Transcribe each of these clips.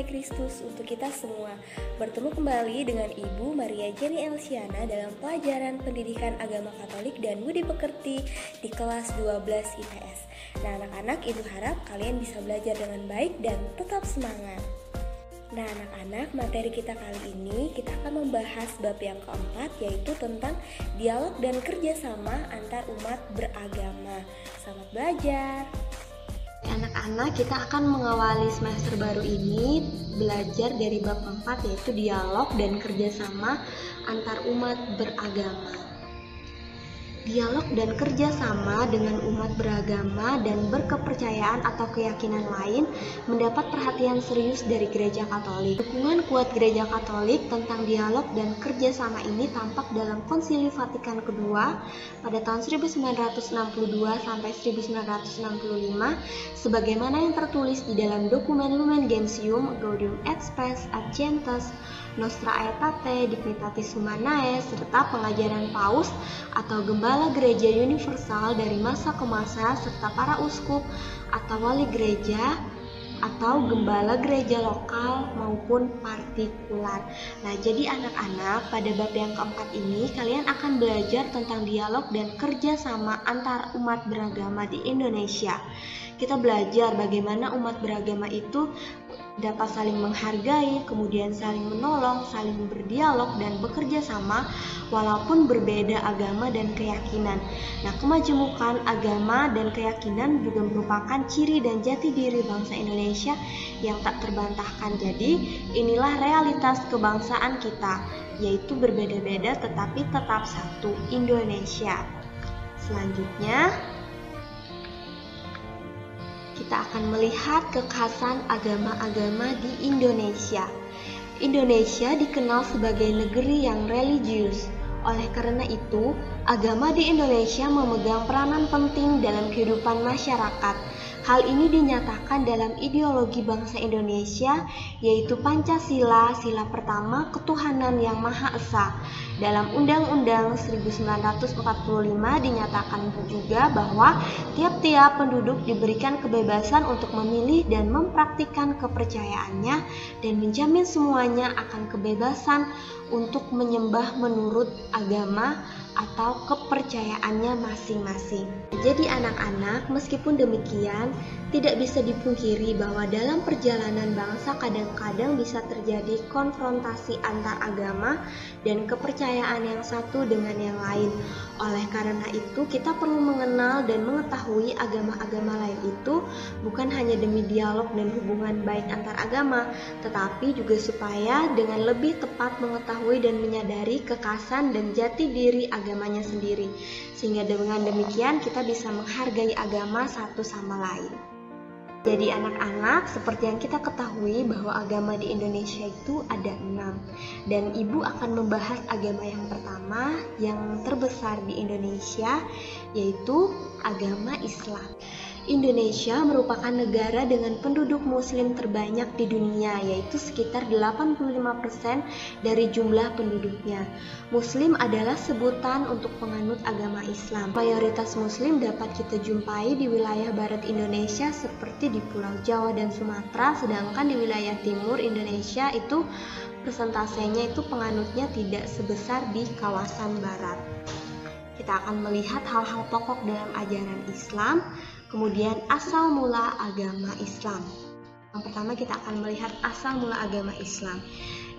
damai Kristus untuk kita semua. Bertemu kembali dengan Ibu Maria Jenny Elsiana dalam pelajaran Pendidikan Agama Katolik dan Budi Pekerti di kelas 12 IPS. Nah anak-anak, Ibu harap kalian bisa belajar dengan baik dan tetap semangat. Nah anak-anak, materi kita kali ini kita akan membahas bab yang keempat, yaitu tentang dialog dan kerjasama antar umat beragama. Selamat belajar. Anak-anak, kita akan mengawali semester baru ini belajar dari bab 4, yaitu dialog dan kerjasama antar umat beragama. Dialog dan kerjasama dengan umat beragama dan berkepercayaan atau keyakinan lain mendapat perhatian serius dari Gereja Katolik. Dukungan kuat Gereja Katolik tentang dialog dan kerjasama ini tampak dalam Konsili Vatikan II pada tahun 1962 sampai 1965, sebagaimana yang tertulis di dalam dokumen Lumen Gentium, Gaudium et Spes ad Gentes, Nostra Aetate, Dignitatis Humanae, serta pengajaran Paus atau Gembala Gereja Universal dari masa ke masa, serta para uskup atau wali gereja atau gembala gereja lokal maupun partikular. Nah, jadi anak-anak, pada bab yang keempat ini kalian akan belajar tentang dialog dan kerjasama antar umat beragama di Indonesia. Kita belajar bagaimana umat beragama itu dapat saling menghargai, kemudian saling menolong, saling berdialog dan bekerja sama walaupun berbeda agama dan keyakinan. Nah, kemajemukan agama dan keyakinan juga merupakan ciri dan jati diri bangsa Indonesia yang tak terbantahkan. Jadi, inilah realitas kebangsaan kita, yaitu berbeda-beda tetapi tetap satu, Indonesia. Selanjutnya, kita akan melihat kekhasan agama-agama di Indonesia. Indonesia dikenal sebagai negeri yang religius. Oleh karena itu, agama di Indonesia memegang peranan penting dalam kehidupan masyarakat. Hal ini dinyatakan dalam ideologi bangsa Indonesia, yaitu Pancasila, sila pertama, ketuhanan yang Maha Esa. Dalam Undang-Undang 1945 dinyatakan juga bahwa tiap-tiap penduduk diberikan kebebasan untuk memilih dan mempraktikkan kepercayaannya dan menjamin semuanya akan kebebasan untuk menyembah menurut agama atau kepercayaannya masing-masing. Jadi anak-anak, meskipun demikian, tidak bisa dipungkiri bahwa dalam perjalanan bangsa kadang-kadang bisa terjadi konfrontasi antar agama dan kepercayaan yang satu dengan yang lain. Oleh karena itu, kita perlu mengenal dan mengetahui agama-agama lain itu bukan hanya demi dialog dan hubungan baik antar agama, tetapi juga supaya dengan lebih tepat mengetahui dan menyadari kekhasan dan jati diri agamanya sendiri, sehingga dengan demikian kita bisa menghargai agama satu sama lain. Jadi anak-anak, seperti yang kita ketahui bahwa agama di Indonesia itu ada 6, dan Ibu akan membahas agama yang pertama yang terbesar di Indonesia, yaitu agama Islam. Indonesia merupakan negara dengan penduduk muslim terbanyak di dunia, yaitu sekitar 85% dari jumlah penduduknya. Muslim adalah sebutan untuk penganut agama Islam. Mayoritas muslim dapat kita jumpai di wilayah barat Indonesia seperti di Pulau Jawa dan Sumatera, sedangkan di wilayah timur Indonesia itu persentasenya itu penganutnya tidak sebesar di kawasan barat. Kita akan melihat hal-hal pokok dalam ajaran Islam. Kemudian asal mula agama Islam. Yang pertama kita akan melihat asal mula agama Islam.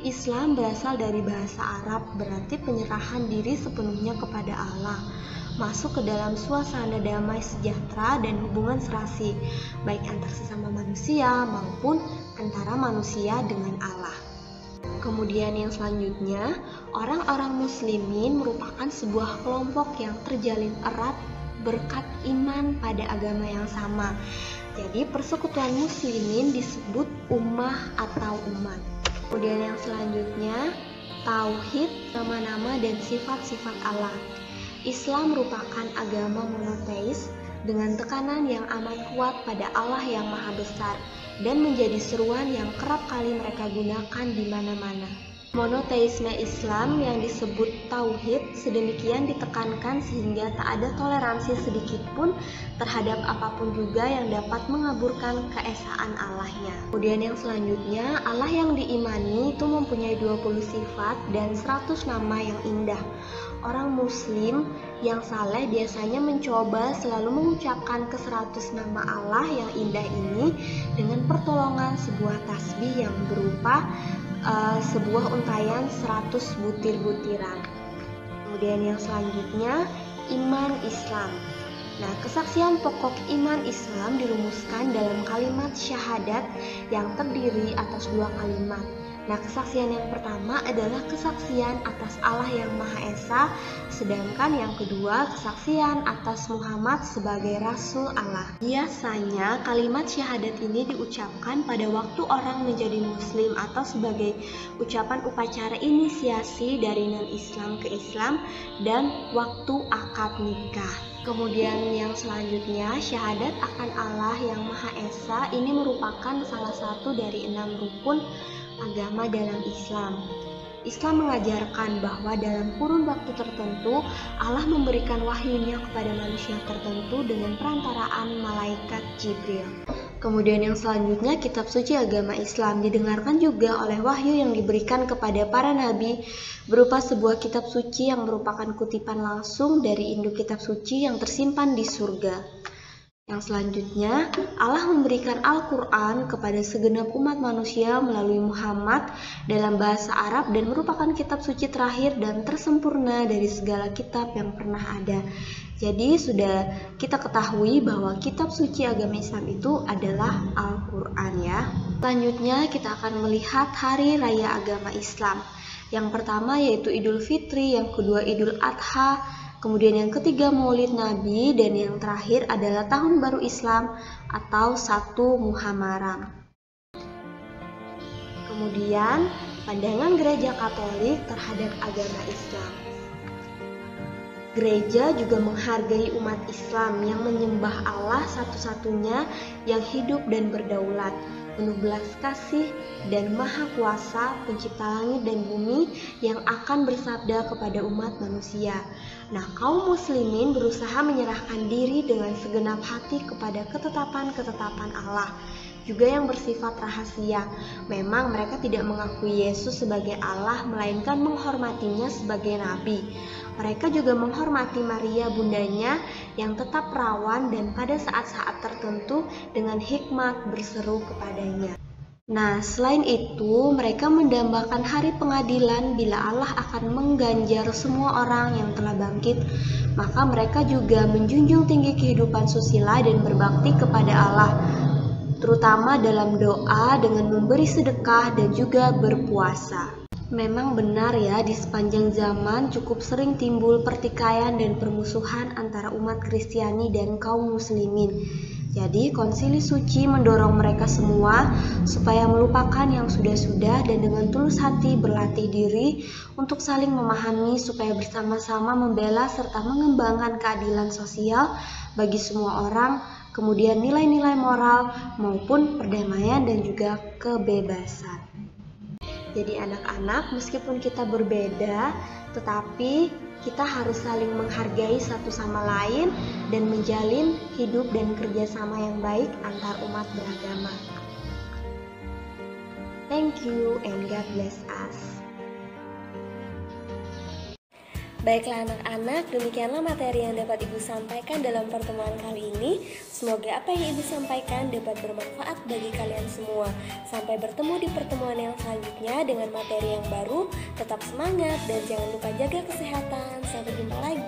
Islam berasal dari bahasa Arab, berarti penyerahan diri sepenuhnya kepada Allah. Masuk ke dalam suasana damai sejahtera dan hubungan serasi, baik antar sesama manusia maupun antara manusia dengan Allah. Kemudian yang selanjutnya, orang-orang muslimin merupakan sebuah kelompok yang terjalin erat berkat iman pada agama yang sama. Jadi persekutuan muslimin disebut ummah atau umat. Kemudian yang selanjutnya, tauhid, nama-nama dan sifat-sifat Allah. Islam merupakan agama monoteis dengan tekanan yang amat kuat pada Allah yang Maha Besar dan menjadi seruan yang kerap kali mereka gunakan di mana-mana. Monoteisme Islam yang disebut tauhid sedemikian ditekankan sehingga tak ada toleransi sedikit pun terhadap apapun juga yang dapat mengaburkan keesaan Allahnya. Kemudian yang selanjutnya, Allah yang diimani itu mempunyai 20 sifat dan 100 nama yang indah. Orang muslim yang saleh biasanya mencoba selalu mengucapkan ke-100 nama Allah yang indah ini dengan pertolongan sebuah tasbih yang berupa sebuah untayan 100 butir-butiran. Kemudian yang selanjutnya, iman Islam. Nah, kesaksian pokok iman Islam dirumuskan dalam kalimat syahadat yang terdiri atas 2 kalimat. Nah, kesaksian yang pertama adalah kesaksian atas Allah yang Maha Esa, sedangkan yang kedua kesaksian atas Muhammad sebagai Rasul Allah. Biasanya kalimat syahadat ini diucapkan pada waktu orang menjadi muslim atau sebagai ucapan upacara inisiasi dari non-Islam ke Islam dan waktu akad nikah. Kemudian yang selanjutnya, syahadat akan Allah yang Maha Esa ini merupakan salah satu dari 6 rukun agama dalam Islam. Islam mengajarkan bahwa dalam kurun waktu tertentu Allah memberikan wahyunya kepada manusia tertentu dengan perantaraan malaikat Jibril. Kemudian yang selanjutnya, kitab suci agama Islam didengarkan juga oleh wahyu yang diberikan kepada para nabi berupa sebuah kitab suci yang merupakan kutipan langsung dari induk kitab suci yang tersimpan di surga. Yang selanjutnya, Allah memberikan Al-Quran kepada segenap umat manusia melalui Muhammad dalam bahasa Arab dan merupakan kitab suci terakhir dan tersempurna dari segala kitab yang pernah ada. Jadi sudah kita ketahui bahwa kitab suci agama Islam itu adalah Al-Quran ya. Selanjutnya kita akan melihat hari raya agama Islam. Yang pertama yaitu Idul Fitri, yang kedua Idul Adha, kemudian yang ketiga Maulid Nabi, dan yang terakhir adalah Tahun Baru Islam atau 1 Muharram. Kemudian pandangan Gereja Katolik terhadap agama Islam. Gereja juga menghargai umat Islam yang menyembah Allah satu-satunya yang hidup dan berdaulat, penuh belas kasih dan maha kuasa, pencipta langit dan bumi yang akan bersabda kepada umat manusia. Nah, kaum muslimin berusaha menyerahkan diri dengan segenap hati kepada ketetapan-ketetapan Allah, juga yang bersifat rahasia. Memang mereka tidak mengakui Yesus sebagai Allah, melainkan menghormatinya sebagai nabi. Mereka juga menghormati Maria bundanya yang tetap perawan dan pada saat-saat tertentu dengan hikmat berseru kepadanya. Nah, selain itu, mereka mendambakan hari pengadilan bila Allah akan mengganjar semua orang yang telah bangkit. Maka mereka juga menjunjung tinggi kehidupan susila dan berbakti kepada Allah, terutama dalam doa dengan memberi sedekah dan juga berpuasa. Memang benar ya, di sepanjang zaman cukup sering timbul pertikaian dan permusuhan antara umat Kristiani dan kaum muslimin. Jadi konsili suci mendorong mereka semua supaya melupakan yang sudah-sudah dan dengan tulus hati berlatih diri untuk saling memahami supaya bersama-sama membela serta mengembangkan keadilan sosial bagi semua orang, kemudian nilai-nilai moral maupun perdamaian dan juga kebebasan. Jadi anak-anak, meskipun kita berbeda, tetapi kita harus saling menghargai satu sama lain dan menjalin hidup dan kerjasama yang baik antar umat beragama. Thank you and God bless us. Baiklah anak-anak, demikianlah materi yang dapat Ibu sampaikan dalam pertemuan kali ini. Semoga apa yang Ibu sampaikan dapat bermanfaat bagi kalian semua. Sampai bertemu di pertemuan yang selanjutnya dengan materi yang baru. Tetap semangat dan jangan lupa jaga kesehatan. Sampai jumpa lagi.